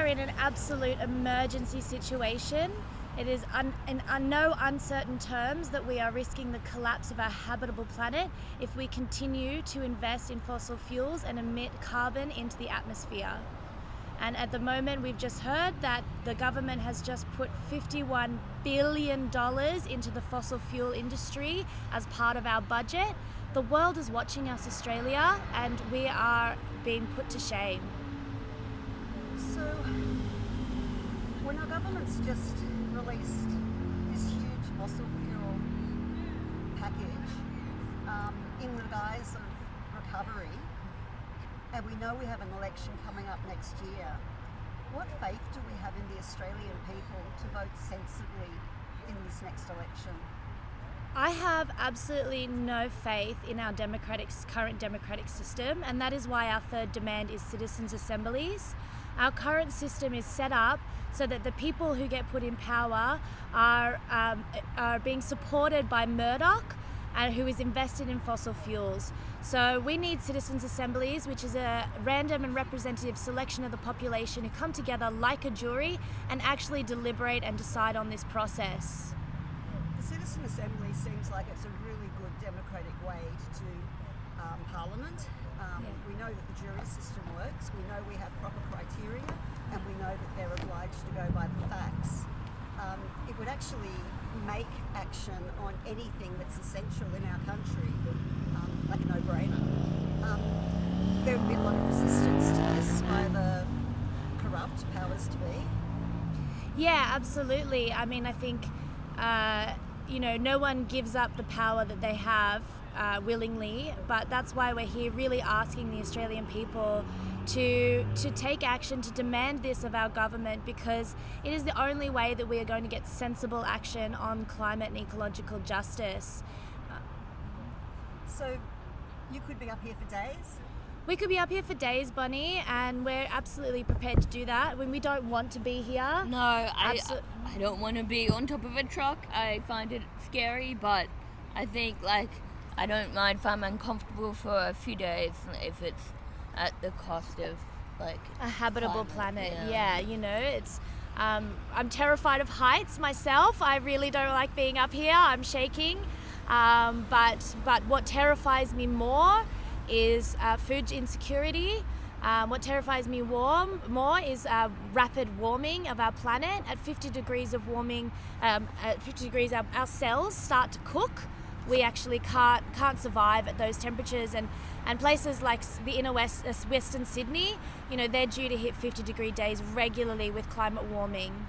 are in an absolute emergency situation. It is in no uncertain terms that we are risking the collapse of our habitable planet if we continue to invest in fossil fuels and emit carbon into the atmosphere. And at the moment, we've just heard that the government has just put $51 billion into the fossil fuel industry as part of our budget. The world is watching us, Australia, and we are being put to shame. So, when our government's just released this huge fossil fuel package in the guise of recovery, and we know we have an election coming up next year, what faith do we have in the Australian people to vote sensibly in this next election? I have absolutely no faith in our current democratic system, and that is why our third demand is citizens' assemblies. Our current system is set up so that the people who get put in power are being supported by Murdoch, and who is invested in fossil fuels. So we need citizens' assemblies, which is a random and representative selection of the population who come together like a jury and actually deliberate and decide on this process. The citizen assembly seems like it's a really good democratic way to do parliament. We know that the jury system works, we know we have proper criteria, and we know that they're obliged to go by the facts. It would actually make action on anything that's essential in our country like a no-brainer. There would be a lot of resistance to this by the corrupt powers to be. Yeah, absolutely. I mean, I think no one gives up the power that they have willingly, but that's why we're here really asking the Australian people to take action, to demand this of our government, because it is the only way that we are going to get sensible action on climate and ecological justice. So you could be up here for days? We could be up here for days, Bonnie, and we're absolutely prepared to do that when we don't want to be here. No, I don't want to be on top of a truck. I find it scary, but I think, I don't mind if I'm uncomfortable for a few days if it's at the cost of, a habitable planet. Yeah, it's... I'm terrified of heights myself. I really don't like being up here. I'm shaking. But what terrifies me more is food insecurity. What terrifies me more is rapid warming of our planet. At 50 degrees of warming, at 50 degrees our cells start to cook. We actually can't survive at those temperatures, and places like the inner western Sydney, they're due to hit 50-degree days regularly with climate warming.